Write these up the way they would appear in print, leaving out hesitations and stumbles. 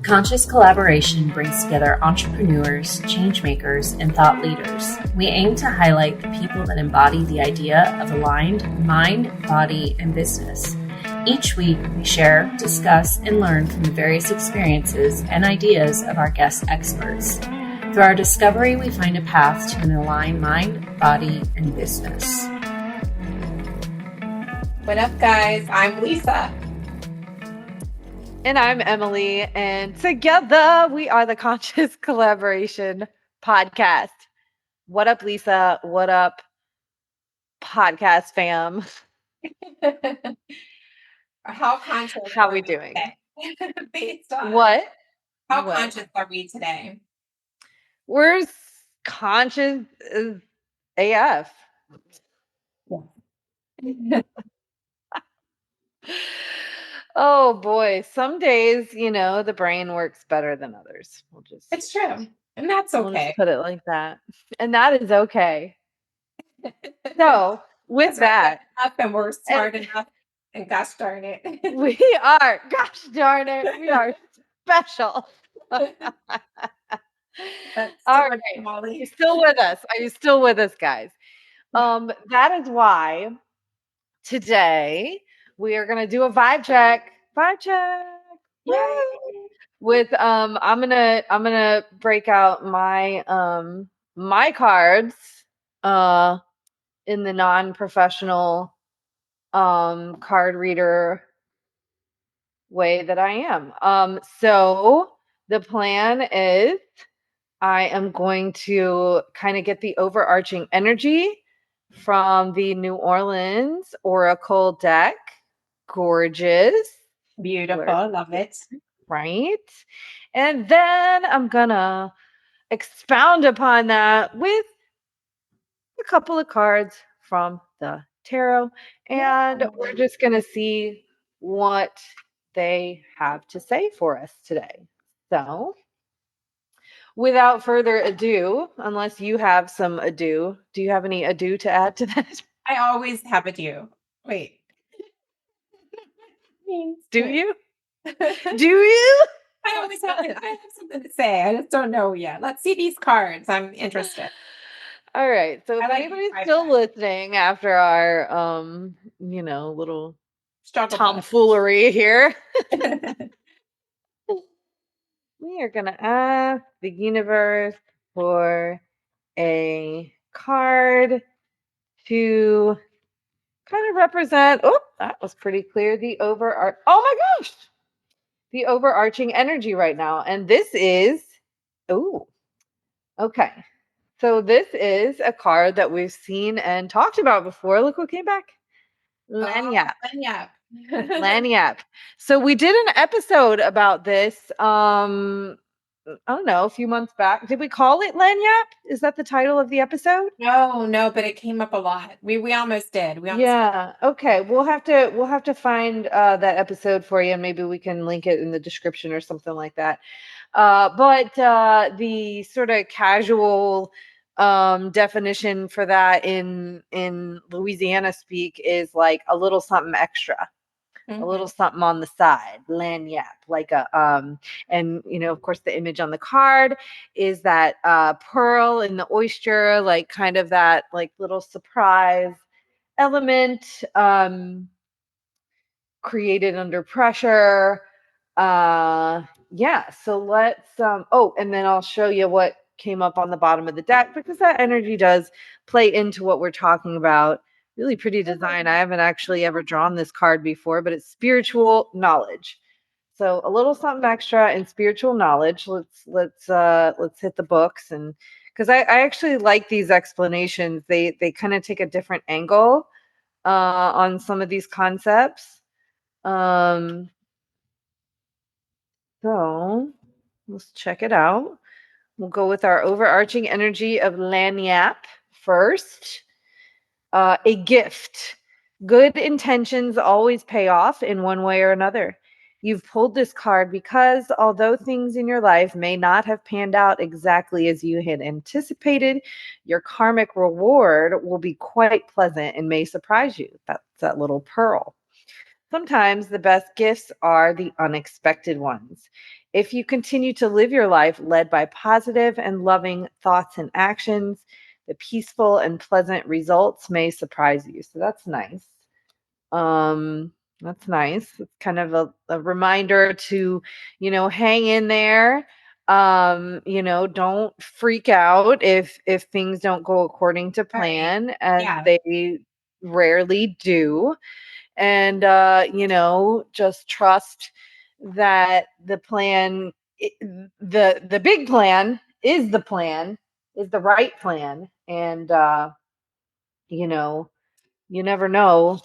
Conscious collaboration brings together entrepreneurs, changemakers, and thought leaders. We aim to highlight the people that embody the idea of aligned mind, body, and business. Each week, we share, discuss, and learn from the various experiences and ideas of our guest experts. Through our discovery, we find a path to an aligned mind, body, and business. What up, guys? I'm Lisa. And I'm Emily, and together we are the Conscious Collaboration Podcast. What up, Lisa? What up, podcast fam? How conscious? How we doing? Based on what? How conscious are we today? We're conscious as AF. Yeah. Oh boy, some days, the brain works better than others. It's true. And that's okay. We'll just put it like that. And that is okay. So, with that. Up and we're smart enough. And gosh darn it. We are. Gosh darn it. We are special. All right. Molly. You're still with us. Are you still with us, guys? That is why today we are going to do a vibe check. Yay. With I'm gonna break out my my cards in the non-professional card reader way that I am. So the plan is I am going to kind of get the overarching energy from the New Orleans Oracle deck. Gorgeous. Beautiful. Love it. Right? And then I'm gonna expound upon that with a couple of cards from the tarot, and we're just gonna see what they have to say for us today. So without further ado, unless you have some ado, do you have any ado to add to that? I always have ado. Wait. Do you? Do you? I always have it. I have something to say. I just don't know yet. Let's see these cards. I'm interested. All right. So if anybody's still listening after our little tomfoolery here, we are gonna ask the universe for a card to kind of represent. Oh, that was pretty clear. Oh my gosh. The overarching energy right now. And this is, okay. So this is a card that we've seen and talked about before. Look what came back. Lagniappe. Lagniappe. So we did an episode about this, I don't know, a few months back. Did we call it Lagniappe? Is that the title of the episode? No, but it came up a lot. We almost did. Okay. We'll have to find that episode for you, and maybe we can link it in the description or something like that. But the sort of casual definition for that in Louisiana speak is like a little something extra. A little something on the side, lagniappe, like a and of course the image on the card is that pearl in the oyster, like kind of that like little surprise element created under pressure. So let's and then I'll show you what came up on the bottom of the deck, because that energy does play into what we're talking about. Really pretty design. I haven't actually ever drawn this card before, but it's spiritual knowledge. So a little something extra in spiritual knowledge. Let's hit the books, and because I actually like these explanations. They kind of take a different angle on some of these concepts. So let's check it out. We'll go with our overarching energy of Lagniappe first. A gift. Good intentions always pay off in one way or another. You've pulled this card because although things in your life may not have panned out exactly as you had anticipated, your karmic reward will be quite pleasant and may surprise you. That's that little pearl. Sometimes the best gifts are the unexpected ones. If you continue to live your life led by positive and loving thoughts and actions, the peaceful and pleasant results may surprise you. So that's nice. That's nice. It's kind of a reminder to, hang in there. Don't freak out if things don't go according to Right. plan, as Yeah. they rarely do. And just trust that the plan, the big plan is the plan, is the right plan. And you know, you never know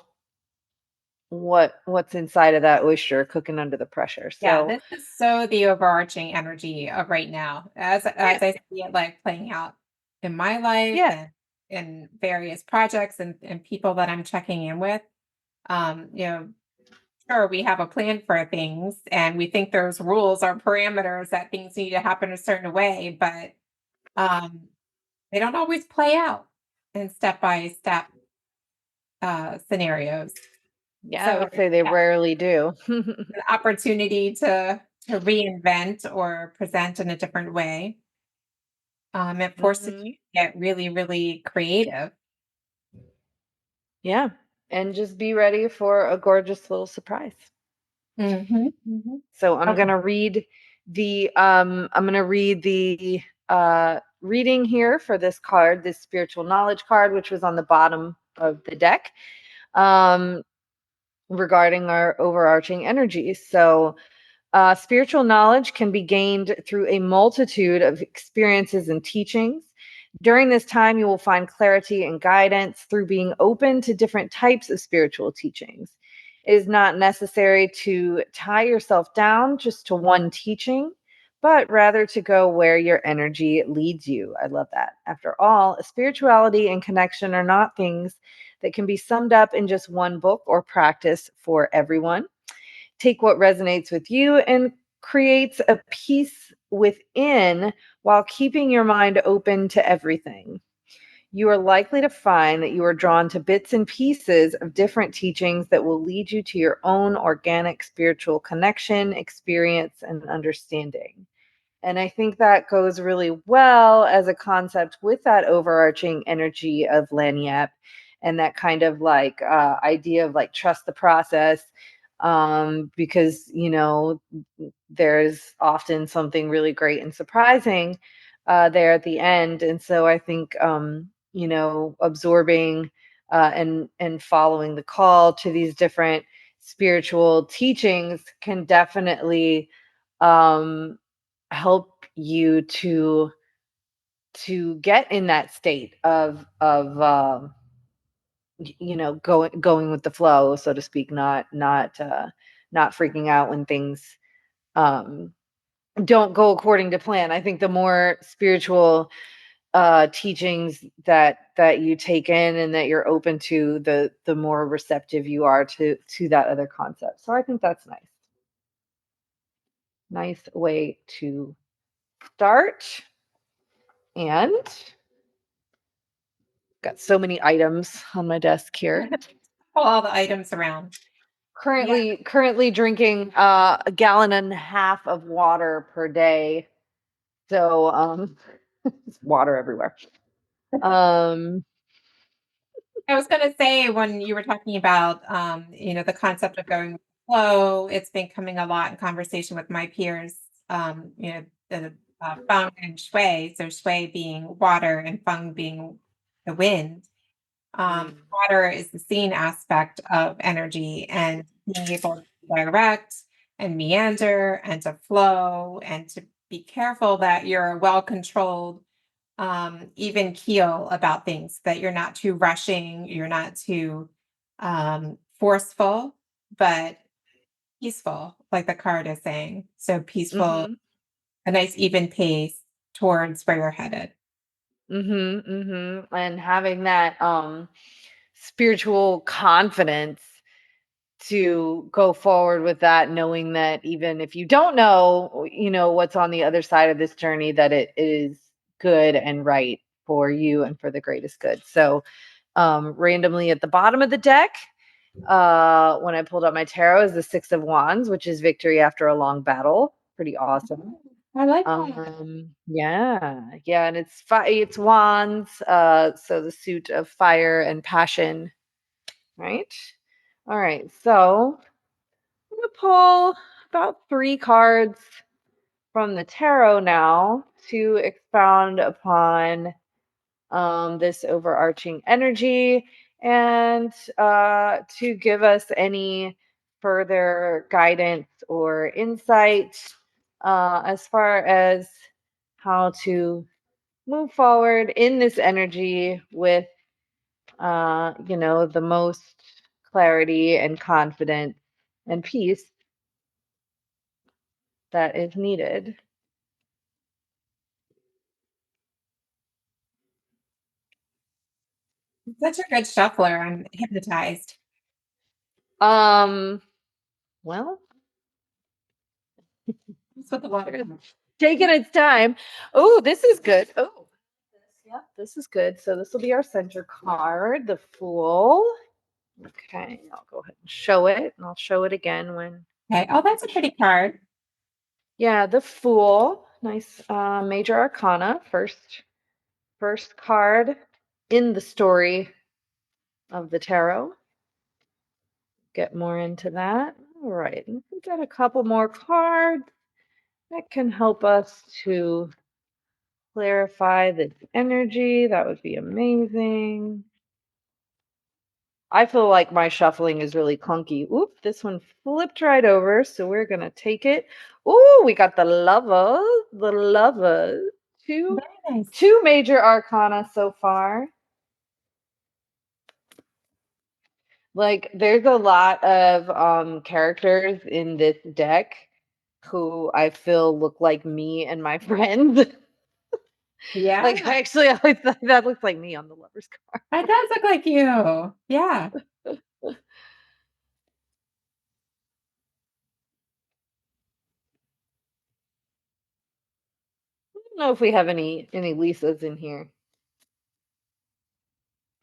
what's inside of that oyster cooking under the pressure. Yeah, So this is so the overarching energy of right now, yeah, as I see it, like, playing out in my life yeah, and in various projects and people that I'm checking in with. You know, sure, we have a plan for things, and we think there's rules or parameters that things need to happen a certain way, but, um, they don't always play out in step-by-step, scenarios. yeah, I So, would say they yeah, rarely do. an opportunity to reinvent or present in a different way. It forces Hmm. you to get really, really creative. Yeah, and just be ready for a gorgeous little surprise. Mhm, mhm. So I'm Okay. gonna read the reading here for this card, this spiritual knowledge card, which was on the bottom of the deck, um, regarding our overarching energies. So spiritual knowledge can be gained through a multitude of experiences and teachings. During this time, you will find clarity and guidance through being open to different types of spiritual teachings. It is not necessary to tie yourself down just to one teaching, but rather to go where your energy leads you. I love that. After all, spirituality and connection are not things that can be summed up in just one book or practice for everyone. Take what resonates with you and creates a peace within while keeping your mind open to everything. You are likely to find that you are drawn to bits and pieces of different teachings that will lead you to your own organic spiritual connection, experience, and understanding. And I think that goes really well as a concept with that overarching energy of Lagniappe and that kind of like idea of like trust the process. Because, there's often something really great and surprising there at the end. And so I think, absorbing and following the call to these different spiritual teachings can definitely um, help you to get in that state of going with the flow, so to speak, not freaking out when things um don't go according to plan. I think the more spiritual teachings that you take in and that you're open to, the more receptive you are to that other concept. So I think that's nice way to start. And got so many items on my desk here. Pull all the items around. Yeah. Currently drinking a gallon and a half of water per day. So it's water everywhere. Um I was gonna say when you were talking about, the concept of going with the flow, it's been coming a lot in conversation with my peers. The feng and shui. So shui being water and feng being the wind. mm, Water is the seen aspect of energy and being able to direct and meander and to flow and to be careful that you're well controlled, even keel about things, that you're not too rushing, you're not too forceful, but peaceful, like the card is saying. So peaceful, mhm, a nice even pace towards where you're headed. and having that spiritual confidence to go forward with that, knowing that even if you don't know, what's on the other side of this journey, that it is good and right for you and for the greatest good. So randomly at the bottom of the deck, when I pulled out my tarot, is the Six of Wands, which is victory after a long battle. pretty awesome. I like that. Yeah, and it's wands, so the suit of fire and passion, right? All right, so I'm gonna pull about 3 cards from the tarot now to expound upon this overarching energy and to give us any further guidance or insight as far as how to move forward in this energy with, the most clarity and confidence and peace that is needed. Such a good shuffler. I'm hypnotized. Well, That's what the water is. taking its time. Oh, this is good. Oh, yeah, this is good. So this will be our center card, the Fool. Okay, I'll go ahead and show it, and I'll show it again when. Okay. Oh, that's a pretty card. Yeah, the Fool. Nice major arcana. First card in the story of the tarot. Get more into that. All right, and we've got a couple more cards that can help us to clarify the energy. That would be amazing. I feel like my shuffling is really clunky. Oop, this one flipped right over, so we're gonna take it. Ooh, we got the lovers. The lovers. Two Very nice. two major arcana so far. Like there's a lot of characters in this deck who I feel look like me and my friends. Yeah. Like actually I always thought that looks like me on the lovers card. It does look like you. Yeah. I don't know if we have any Lisas in here.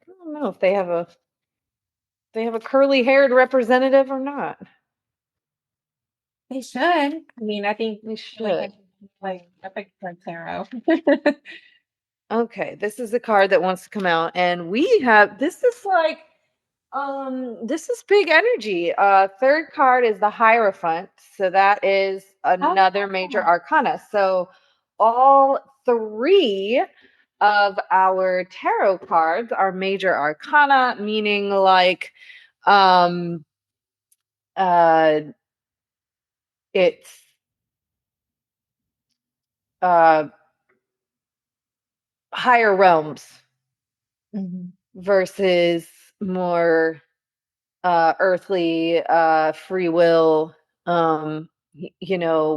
I don't know if they have a curly haired representative or not. They should. I mean, I think They should. like epic card tarot. Okay, this is the card that wants to come out, and we have this is like this is big energy. Third card is the Hierophant, so that is another major arcana. So all 3 of our tarot cards are major arcana, meaning like uh it's uh higher realms Mhm. versus more earthly free will,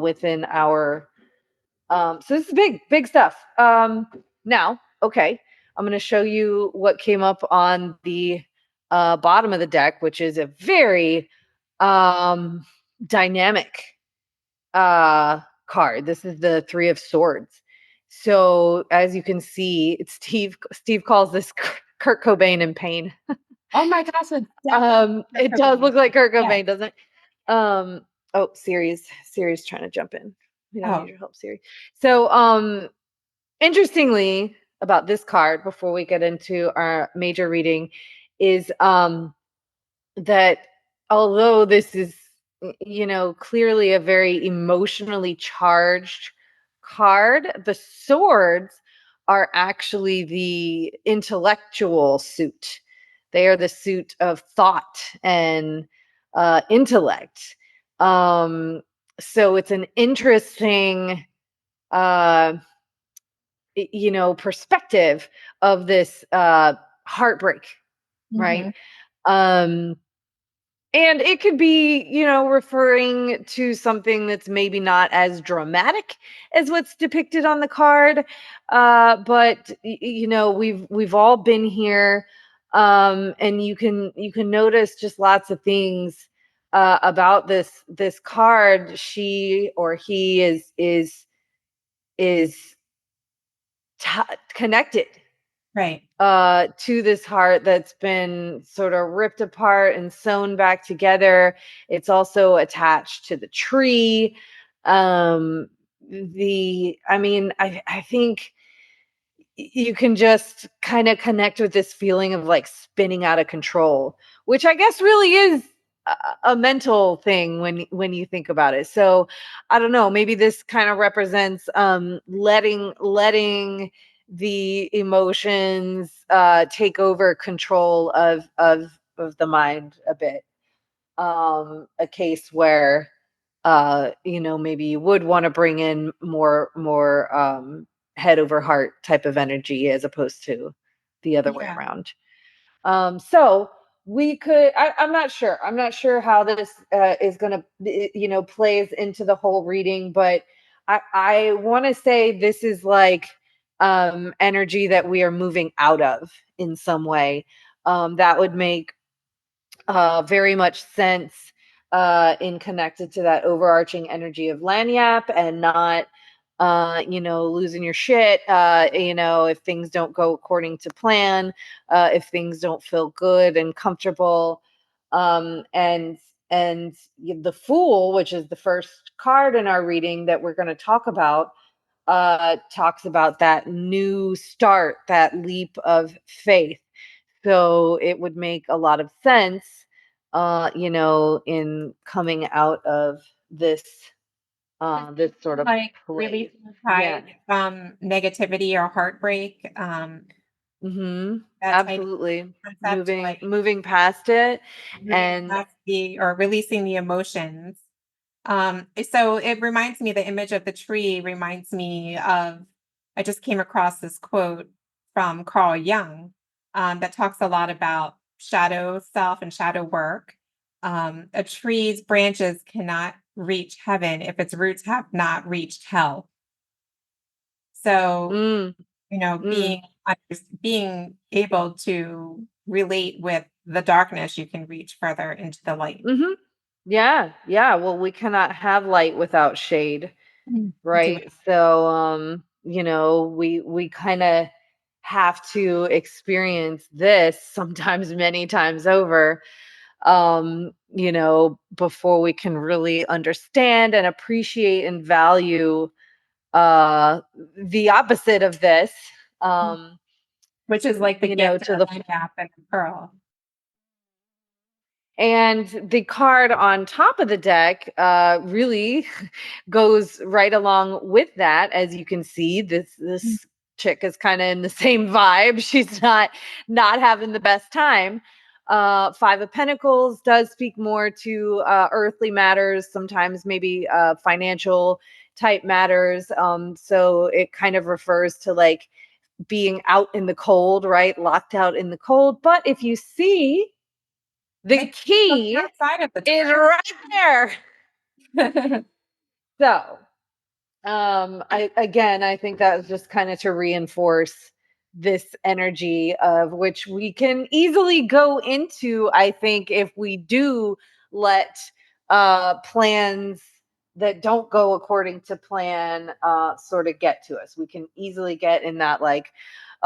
within our so this is big stuff. Now, okay, I'm going to show you what came up on the bottom of the deck, which is a very dynamic card. This is the 3 of Swords. So as you can see, it's Steve calls this Kurt Cobain in pain. Oh my gosh. It does look like Kurt Cobain, Yeah. doesn't it? Oh, Siri's trying to jump in. We don't need your help, Siri. So, interestingly about this card, before we get into our major reading, is that although this is, clearly a very emotionally charged card, the swords are actually the intellectual suit. They are the suit of thought and intellect. So it's an interesting, uh, perspective of this heartbreak, right? Um, and it could be, referring to something that's maybe not as dramatic as what's depicted on the card. But we've all been here, and you can notice just lots of things about this card. She or he is connected, Right. to this heart that's been sort of ripped apart and sewn back together. It's also attached to the tree. I think you can just kind of connect with this feeling of like spinning out of control, which I guess really is a mental thing when you think about it. So I don't know, maybe this kind of represents letting the emotions take over control of the mind a bit. A case where maybe you would want to bring in more head over heart type of energy as opposed to the other way Yeah. around. So we could, I'm not sure how this is going to, plays into the whole reading, but I want to say this is like energy that we are moving out of in some way. That would make very much sense in connected to that overarching energy of Lagniappe and not losing your shit, if things don't go according to plan, if things don't feel good and comfortable. And the Fool, which is the first card in our reading that we're going to talk about, talks about that new start, that leap of faith. So it would make a lot of sense, in coming out of this sort of Like place. releasing Yeah. pride from negativity or heartbreak, Mm-hmm. that type Absolutely. of concept, Moving like moving past it. moving And past or releasing the emotions. So it reminds me, the image of the tree reminds me of, I just came across this quote from Carl Jung, that talks a lot about shadow self and shadow work. A tree's branches cannot reach heaven if its roots have not reached hell. So, mm, mm, being able to relate with the darkness, you can reach further into the light. hmm yeah, yeah. Well, we cannot have light without shade, Do right? it. So we kind of have to experience this sometimes many times over, before we can really understand and appreciate and value uh the opposite of this. um Which is like the gift to of the the gap and the pearl. And the card on top of the deck really goes right along with that. As you can see, this chick is kind of in the same vibe. She's not having the best time. Five of Pentacles does speak more to earthly matters, sometimes maybe financial type matters. So it kind of refers to like being out in the cold, right? Locked out in the cold. But if you see, the Make sure you look key outside of the is door. right there. So, I think that was just kind of to reinforce this energy of which we can easily go into, I think, if we do let plans that don't go according to plan sort of get to us. We can easily get in that like,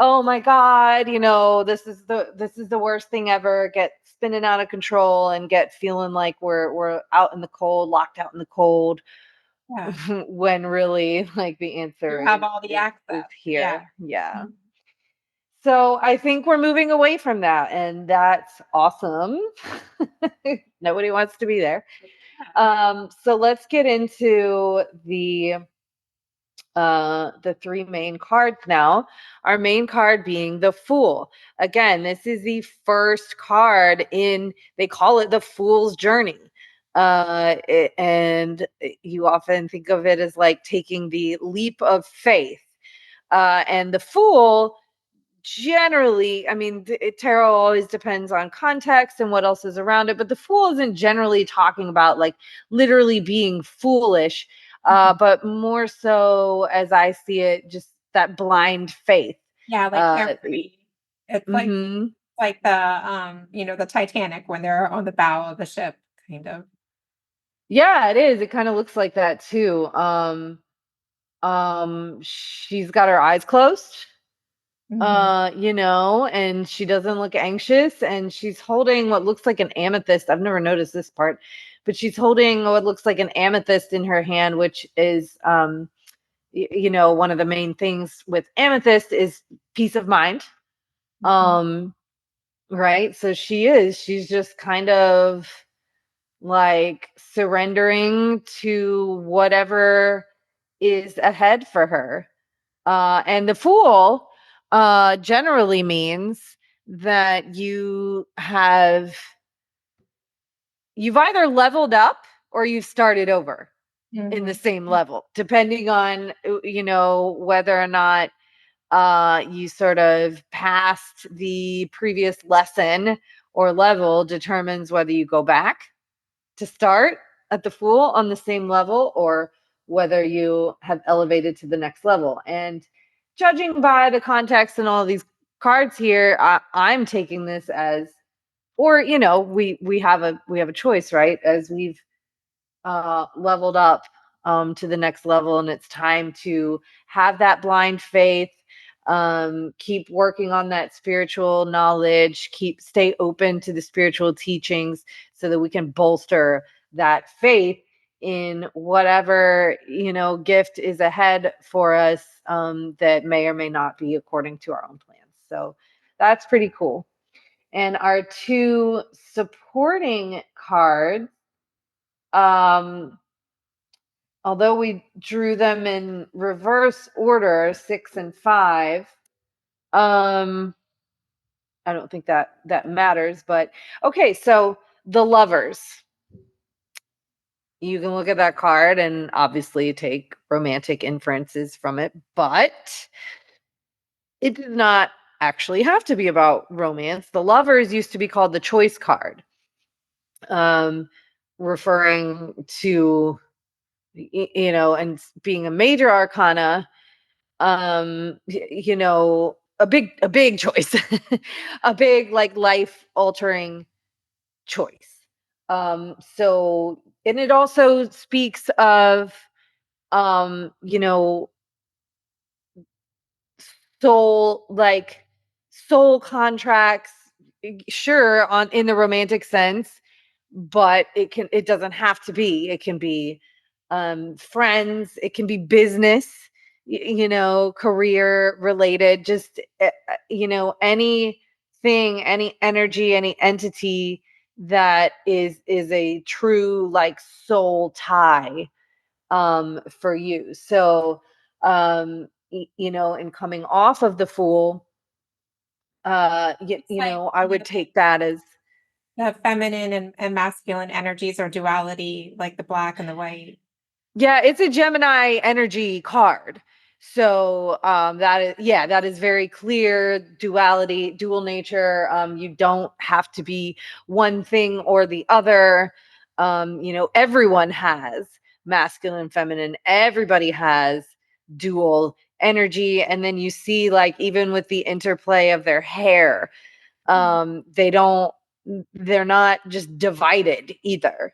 oh my god, this is the worst thing ever, get spinning out of control and get feeling like we're out in the cold, locked out in the cold, Yeah. when really like the answer You have all the is access. Yeah. here. Yeah. Mhm. So I think we're moving away from that, and that's awesome. Nobody wants to be there. So let's get into the three main cards now. Our main card being the Fool. Again, this is the first card in, they call it the Fool's Journey. And you often think of it as like taking the leap of faith. And the Fool, generally, I mean, tarot always depends on context and what else is around it, but the Fool isn't generally talking about like literally being foolish, Mhm. but more so, as I see it, just that blind faith. Yeah, like uh carefree. It's mhm. like the Titanic when they're on the bow of the ship, kind of. Yeah, it is, it kind of looks like that too. She's got her eyes closed, Mhm. and she doesn't look anxious, and she's holding what looks like an amethyst. I've never noticed this part, but she's holding what looks like an amethyst in her hand, which is, you know, one of the main things with amethyst is peace of mind. Right. So she's just kind of like surrendering to whatever is ahead for her. And the Fool generally means that you've either leveled up or you've started over in the same level, depending on, you know, whether or not you sort of passed the previous lesson or level determines whether you go back to start at the Fool on the same level or whether you have elevated to the next level. And judging by the context and all these cards here, I'm taking this as, or you know, we have a choice, right? As we've leveled up to the next level, and it's time to have that blind faith, keep working on that spiritual knowledge, stay open to the spiritual teachings so that we can bolster that faith in whatever, you know, gift is ahead for us, that may or may not be according to our own plans. So that's pretty cool. And our two supporting cards, although we drew them in reverse order, 6 and 5, I don't think that matters, but okay, so the Lovers. You can look at that card and obviously take romantic inferences from it, but it did not actually have to be about romance. The Lovers used to be called the Choice card, referring to, you know, and being a major arcana, you know, a big choice, a big, like, life altering choice. So, and it also speaks of, you know, soul contracts, sure, on in the romantic sense, but it doesn't have to be. It can be friends, it can be business, you know, career related, just you know, anything, any energy, any entity that is a true, like, soul tie for you. So you know, and coming off of the Fool, you Like, know, I would take that as, the feminine and masculine energies or duality, like the black and the white. yeah, it's a Gemini energy card. So that is very clear duality, dual nature. You don't have to be one thing or the other. You know, everyone has masculine, feminine. Everybody has dual energy. And then you see, like, even with the interplay of their hair, they don't, they're not just divided either.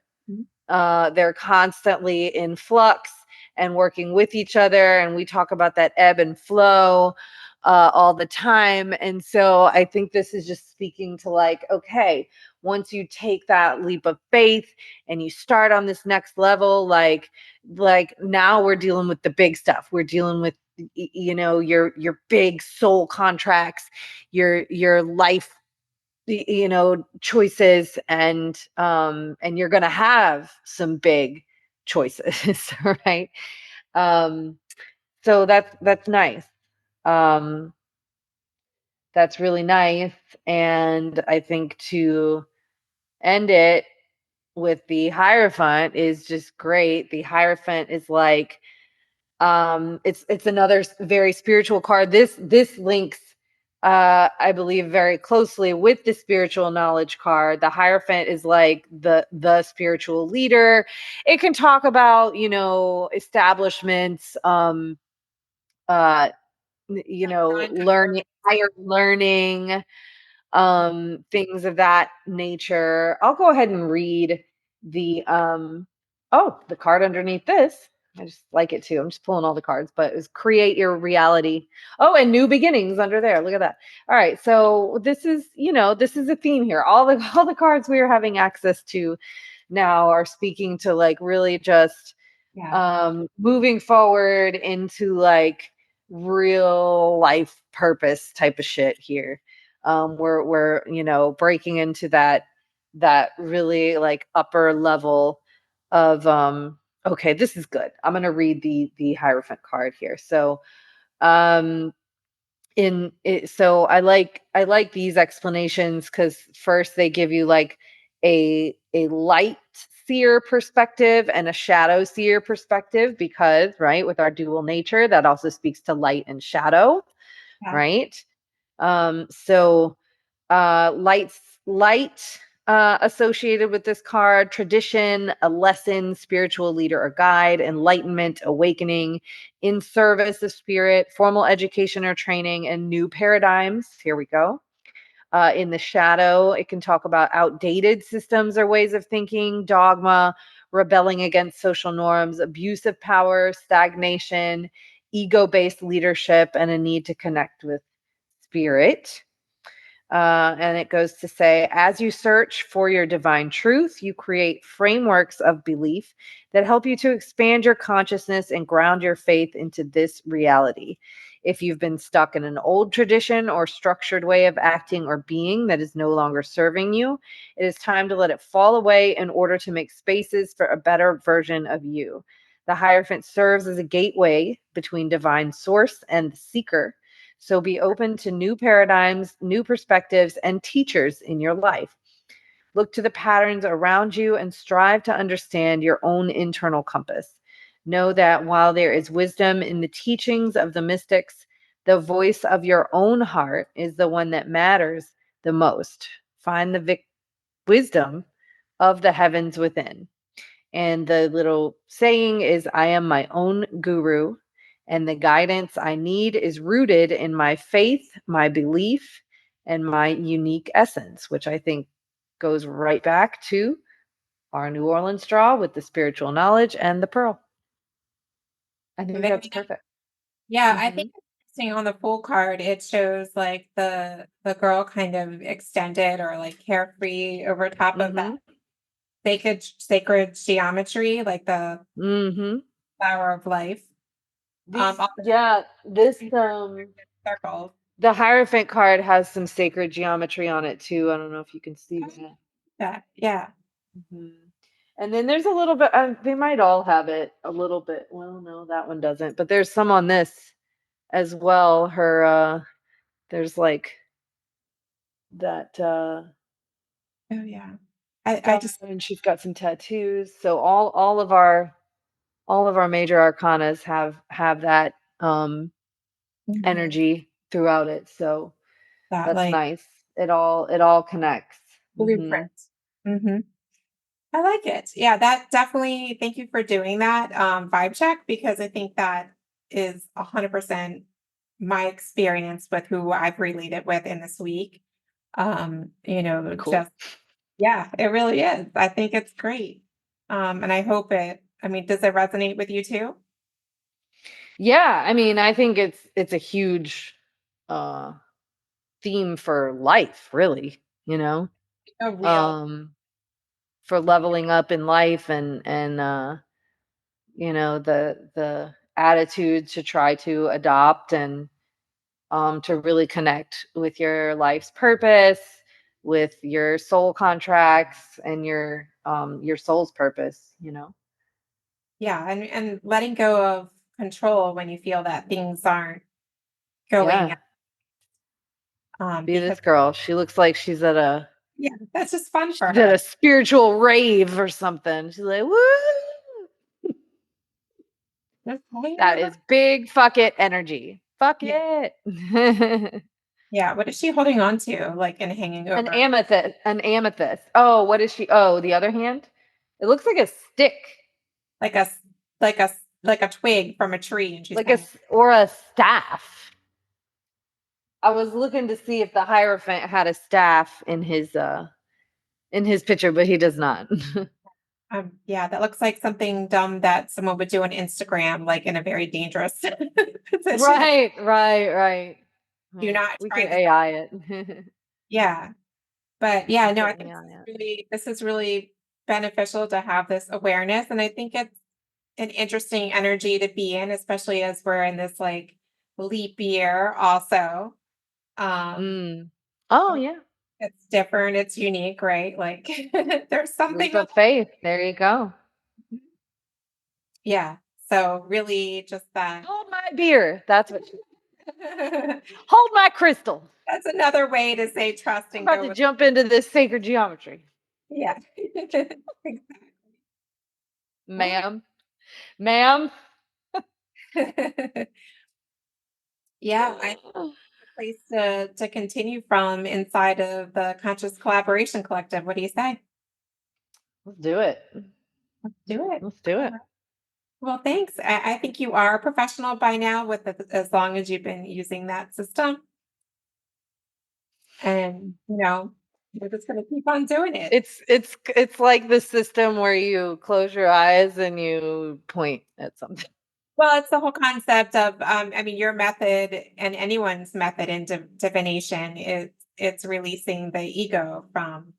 They're constantly in flux and working with each other. And we talk about that ebb and flow all the time. And so I think this is just speaking to, like, okay, once you take that leap of faith and you start on this next level, like now we're dealing with the big stuff. We're dealing with, you know, your big soul contracts, your life, you know, choices, and you're going to have some big choices. Right. So that's nice. um that's really nice. And I think to end it with the Hierophant is just great. The Hierophant is like, it's another very spiritual card. This links, I believe, very closely with the spiritual knowledge card. The Hierophant is like the spiritual leader. It can talk about, you know, establishments, you know, learning, higher learning, things of that nature. I'll go ahead and read the the card underneath this. I just like it too. I'm just pulling all the cards, but it's create your reality. Oh, and new beginnings under there. Look at that. All right. So this is, you know, this is a theme here. All the cards we are having access to now are speaking to like really just Yeah. moving forward into like real life purpose type of shit here. We're you know, breaking into that really like upper level of okay, this is good. I'm going to read the Hierophant card here. So um in it, so I like these explanations because first they give you like a light seer perspective and a shadow seer perspective, because right, with our dual nature, that also speaks to light and shadow, Yeah. right? So light associated with this card: tradition, a lesson, spiritual leader or guide, enlightenment, awakening, in service of spirit, formal education or training, and new paradigms. Here we go. In the shadow, it can talk about outdated systems or ways of thinking, dogma, rebelling against social norms, abuse of power, stagnation, ego-based leadership, and a need to connect with spirit. And it goes to say, as you search for your divine truth, you create frameworks of belief that help you to expand your consciousness and ground your faith into this reality. If you've been stuck in an old tradition or structured way of acting or being that is no longer serving you, it is time to let it fall away in order to make spaces for a better version of you. The Hierophant serves as a gateway between divine source and the seeker. So be open to new paradigms, new perspectives, and teachers in your life. Look to the patterns around you and strive to understand your own internal compass. Know that while there is wisdom in the teachings of the mystics, the voice of your own heart is the one that matters the most. Find the wisdom of the heavens within. And the little saying is, I am my own guru, and the guidance I need is rooted in my faith, my belief, and my unique essence, which I think goes right back to our New Orleans straw with the spiritual knowledge and the pearl. I think Very that's good. perfect. Yeah, I Hmm. think it's interesting on the full card, it shows like the girl kind of extended or like carefree over top of that Hmm. sacred geometry, like the Hmm. flower of life. These, On yeah, this the circles. the Hierophant card has some sacred geometry on it too. I don't know if you can see that. Yeah. Mhm. And then there's a little bit, they might all have it a little bit. Well, no, that one doesn't, but there's some on this as well. There's like that, Oh yeah. I star, just and she's got some tattoos. So all of our major arcanas have that, Mhm. energy throughout it. So that that's like nice. It all connects. Hmm. blueprint. Hmm. I like it. Yeah, that definitely, thank you for doing that vibe check, because I think that is 100% my experience with who I've related with in this week. Cool. Just yeah, it really is. I think it's great. And I hope I mean, does it resonate with you too? Yeah, I mean, I think it's a huge uh theme for life, really, you know, A real um, for leveling up in life, and the attitude to try to adopt, and to really connect with your life's purpose, with your soul contracts, and your soul's purpose. yeah, and letting go of control when you feel that things aren't going Yeah. Be because this girl. She looks like she's at a yeah, that's just fun for she's at her. a spiritual rave or something. She's like, woo! Just hanging That in the is big fuck it energy. Fuck yeah. it. Yeah, what is she holding on to, like, and hanging An over? amethyst. An amethyst. Oh, what is she? Oh, the other hand? It looks like a stick. Like a s like a twig from a tree, and she's Like a hanging. or a staff. I was looking to see if the Hierophant had a staff in his picture, but he does not. Yeah, that looks like something dumb that someone would do on Instagram, like, in a very dangerous position. Right, right, right. Do Right. not We try can this. AI it. Yeah, but, yeah, We no, I can think AI it. this is really beneficial to have this awareness. And I think it's an interesting energy to be in, especially as we're in this like leap year also. Oh, yeah. It's different, it's unique, right? Like there's something Leap of faith. There you go. yeah. So really just that. Hold my beer. That's what she hold my crystal. That's another way to say trust I'm and about go to with jump into this sacred geometry. yeah. Ma'am. Ma'am. Yeah, I place to continue from inside of the Conscious Collaboration Collective. What do you say? Let's do it. Do it. Let's do it. Well, thanks. I think you are a professional by now with as long as you've been using that system. And we're just gonna keep on doing it. It's like the system where you close your eyes and you point at something. Well, it's the whole concept of I mean, your method and anyone's method in divination is it's releasing the ego from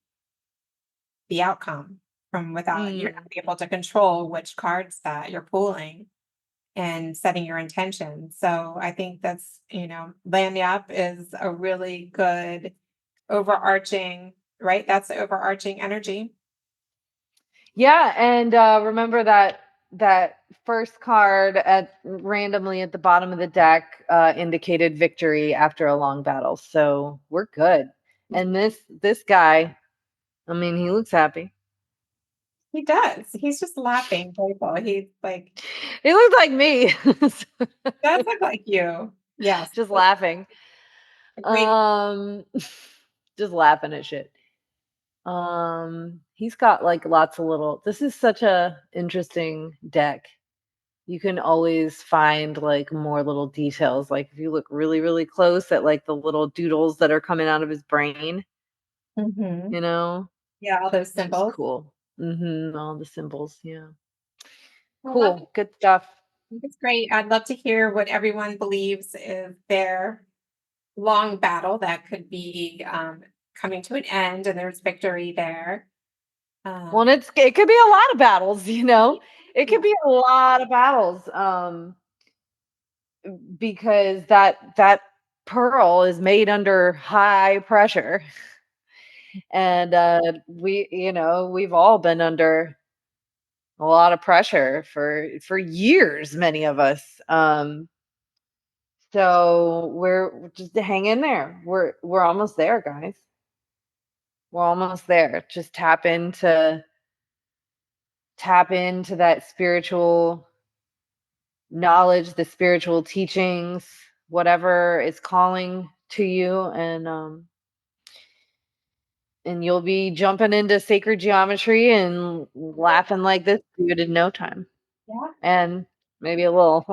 the outcome from without you're not able to control which cards that you're pulling and setting your intention. So I think that's, Lagniappe is a really good overarching, right? That's the overarching energy. Yeah, and remember that first card randomly at the bottom of the deck indicated victory after a long battle. So we're good. And this guy, I mean, he looks happy. He does. He's just laughing, playful. He's like he looks like me. does look like you. Yes. Just laughing. Agreed. Just laughing at shit. He's got like lots of little. This is such a interesting deck. You can always find like more little details. Like if you look really, really close at like the little doodles that are coming out of his brain, Mm-hmm. you know? Yeah, all those symbols. Cool. All the symbols. Yeah. I Cool. Good stuff. It's great. I'd love to hear what everyone believes is their long battle that could be coming to an end, and there's victory there. Well, and it could be a lot of battles, It could be a lot of battles. Because that pearl is made under high pressure. And we've all been under a lot of pressure for years, many of us. So we're just hang in there. We're almost there, guys. We're almost there. Just tap into that spiritual knowledge, the spiritual teachings, whatever is calling to you, and you'll be jumping into sacred geometry and laughing like this dude in no time. Yeah. And maybe a little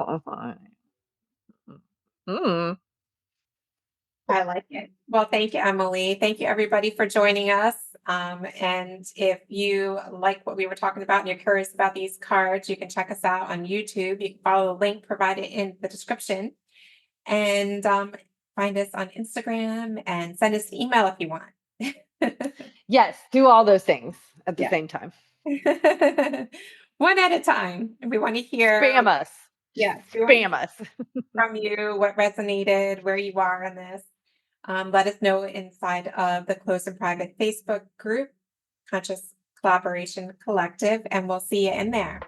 I like it. Well, thank you, Emily. Thank you, everybody, for joining us. And if you like what we were talking about and you're curious about these cards, you can check us out on YouTube. You can follow the link provided in the description and find us on Instagram and send us an email if you want. Yes, do all those things at the same time. One at a time. And we want to hear Spam us. Yeah, spam us from you, what resonated, where you are on this. Let us know inside of the closed and private Facebook group, Conscious Collaboration Collective, and we'll see you in there.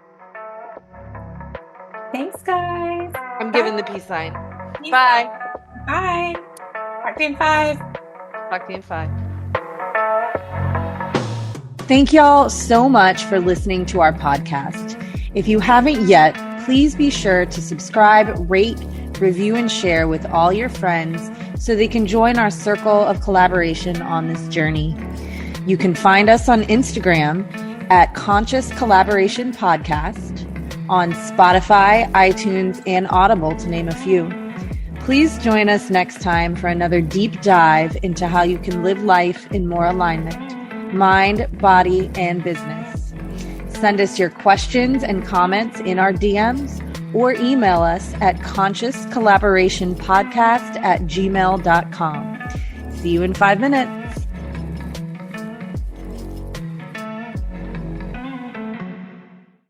Thanks, guys. I'm giving the peace sign. Peace Bye. Out. Bye. Talk to you in 5. Talk to you in 5. Thank y'all so much for listening to our podcast. If you haven't yet, please be sure to subscribe, rate, review, and share with all your friends so they can join our circle of collaboration on this journey. You can find us on Instagram at Conscious Collaboration Podcast, on Spotify, iTunes, and Audible, to name a few. Please join us next time for another deep dive into how you can live life in more alignment, mind, body, and business. Send us your questions and comments in our DMs or email us at consciouscollaborationpodcast@gmail.com. See you in 5 minutes.